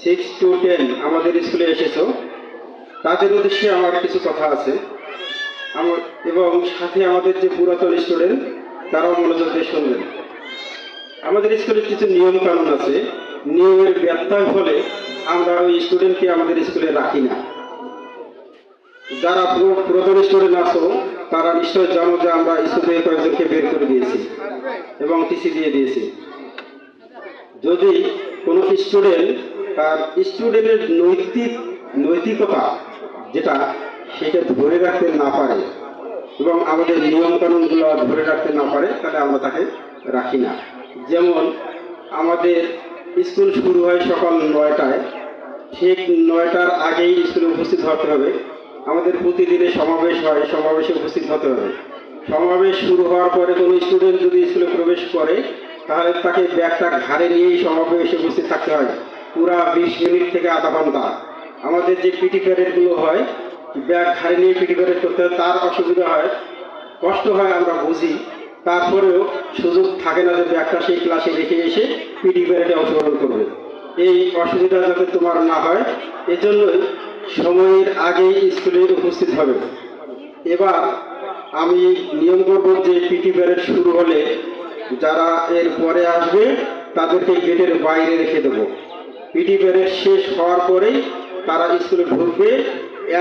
6 to 10 আমাদের স্কুলে এসেছো, তাদের উদ্দেশ্যে আমার কিছু কথা আছে। এবং সাথে আমাদের যে পুরাতন স্টুডেন্ট তারাও মনোযোগ দিয়ে শুনবেন। আমাদের স্কুলের কিছু নিয়ম কানুন আছে, নিয়মের ব্যত্যয় ফলে আমরা ওই স্টুডেন্টকে আমাদের স্কুলে রাখি না। যারা পুরাতন স্টুডেন্ট আছো তারা নিশ্চয় জানো যে আমরা স্কুল থেকে কয়েকজনকে বের করে দিয়েছি এবং টিসি দিয়ে দিয়েছি। যদি কোনো স্টুডেন্ট তার স্টুডেন্টের নৈতিকতা যেটা সেটা ধরে রাখতে না পারে এবং আমাদের নিয়মকানুনগুলো ধরে রাখতে না পারে, তাহলে আমরা তাকে রাখি না। যেমন আমাদের স্কুল শুরু হয় সকাল 9টায়, ঠিক 9টার আগেই স্কুলে উপস্থিত হতে হবে। আমাদের প্রতিদিনে সমাবেশ হয়, সমাবেশে উপস্থিত হতে হবে। সমাবেশ শুরু হওয়ার পরে কোনো স্টুডেন্ট যদি স্কুলে প্রবেশ করে তাহলে তাকে ব্যাগটা ঘাড়ে নিয়েই সমাবেশে উপস্থিত থাকতে হয় পুরা 20 মিনিট থেকে আধা ঘন্টা। আমাদের যে পিটি প্যারেডগুলো হয়, ব্যাগ ঘাড়ে নিয়ে পিটি প্যারেড করতে হয়, তার অসুবিধা হয়, কষ্ট হয়, আমরা বুঝি। তারপরেও সুযোগ থাকে না যে ব্যাগটা সেই ক্লাসে রেখে এসে পিটি প্যারেডে অংশগ্রহণ করবে। এই অসুবিধা যাতে তোমার না হয় এজন্যই সময়ের আগেই স্কুলে উপস্থিত হবে। এবার আমি নিয়ম করব যে পিটি প্যারেড শুরু হলে যারা এর পরে আসবে তাদেরকে গেটের বাইরে রেখে দেবো। পিটি প্যারেড শেষ হওয়ার পরেই তারা স্কুলে ঢুকবে,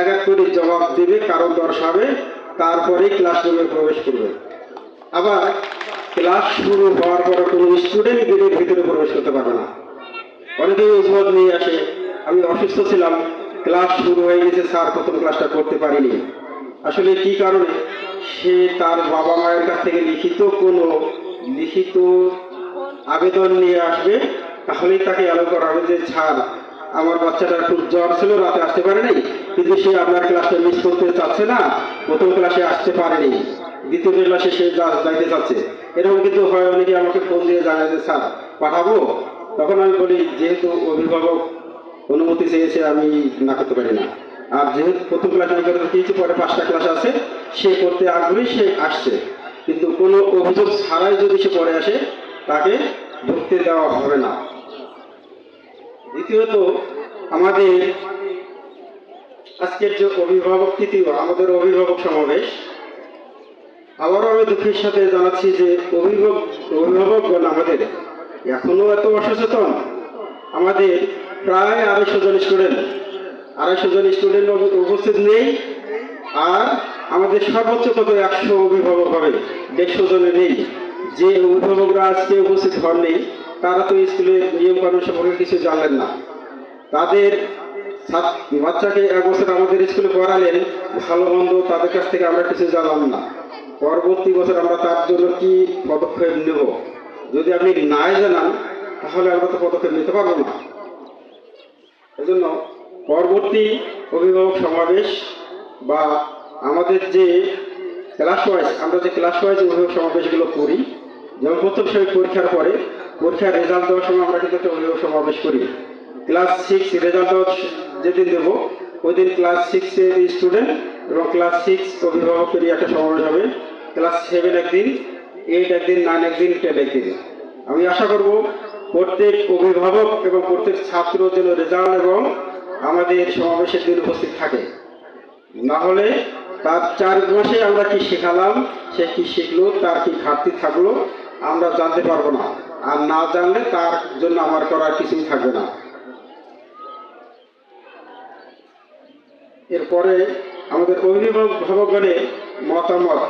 এক এক করে জবাব দেবে, কারণ দর্শাবে, তারপরেই ক্লাসরুমে প্রবেশ করবে। আবার ক্লাস শুরু হওয়ার পরে কোনো স্টুডেন্ট গেটের ভিতরে প্রবেশ করতে পারবে না। অনেকেই অজুহাত নিয়ে আসে, আমি অসুস্থ ছিলাম, ক্লাস শুরু হয়ে গেছে স্যার, প্রথম ক্লাসটা করতে পারিনি। আসলে কি কারণে? সে তার বাবা মায়ের কাছ থেকে লিখিত আবেদন নিয়ে আসবে, তাহলেই তাকে অ্যালো করা হবে যে স্যার আমার বাচ্চাটার খুব জ্বর ছিল, রাতে আসতে পারেনি, কিন্তু সে আপনার ক্লাসটা মিস করতে চাচ্ছে না, প্রথম ক্লাসে আসতে পারেনি, দ্বিতীয় ক্লাসে সে যাইতে চাচ্ছে। এরকম কিন্তু হয়, অনেকে আমাকে ফোন দিয়ে জানায় যে স্যার পাঠাবো। তখন আমি বলি যেহেতু অভিভাবক অনুমতি চেয়েছে আমি না করতে পারি না। আর যেহেতু প্রথম ক্লাস আমি করতে দিয়েছি, পরে 5টা ক্লাস আছে, সে করতে আগ্রহী, সে আসছে, কিন্তু কোনো অভিযোগ ছাড়াই যদি সে পরে আসে তাকে ঢুকতে দেওয়া হবে না। দ্বিতীয়ত, আমাদের আজকের যে অভিভাবক তৃতীয় আমাদের অভিভাবক সমাবেশ, আবারও আমি দুঃখের সাথে জানাচ্ছি যে অভিভাবকগণ আমাদের এখনো এত অসচেতন। আমাদের প্রায় 250 জন স্টুডেন্ট উপস্থিত নেই, আর আমাদের সর্বোচ্চ কত 100 অভিভাবক হবে, 150 জনে নেই। যে অভিভাবকরা আজকে উপস্থিত হননি তারা তো স্কুলের নিয়ম কানুন সম্পর্কে কিছু জানলেন না। তাদের বাচ্চাকে 1 বছর আমাদের স্কুলে পড়ালেন, ভালো মন্দ তাদের কাছ থেকে আমরা কিছু জানলাম না। পরবর্তী বছর আমরা তার জন্য কি পদক্ষেপ নেব, যদি আপনি নাই জানান তাহলে আমরা তো পদক্ষেপ নিতে পারবো না। এজন্য পরবর্তী অভিভাবক সমাবেশ বা আমাদের যে ক্লাস ওয়াইজ অভিভাবক সমাবেশগুলো করি, যেমন প্রথম শ্রেণী পরীক্ষার পরে পরীক্ষার রেজাল্ট দেওয়ার সময় আমরা কিন্তু একটা অভিভাবক সমাবেশ করি। ক্লাস 6 রেজাল্ট যেদিন দেবো ওই দিন ক্লাস 6-এর স্টুডেন্ট এবং ক্লাস 6 অভিভাবকেরই একটা সমাবেশ হবে। ক্লাস 7 একদিন, 8 একদিন, 9 একদিন, 10 একদিন। আমি আশা করব প্রত্যেক অভিভাবক এবং প্রত্যেক ছাত্র যেন রেজাল্ট এবং আমাদের সমাবেশের দিন উপস্থিত থাকে। না হলে তার 4 মাসে আমরা কি শেখালাম, সে কি শিখলো, তার কি ঘাটতি থাকলো আমরা জানতে পারবো না, আর না জানলে তার জন্য আমার করার কিছুই থাকবে না। এরপরে আমাদের অভিভাবকগণের মতামত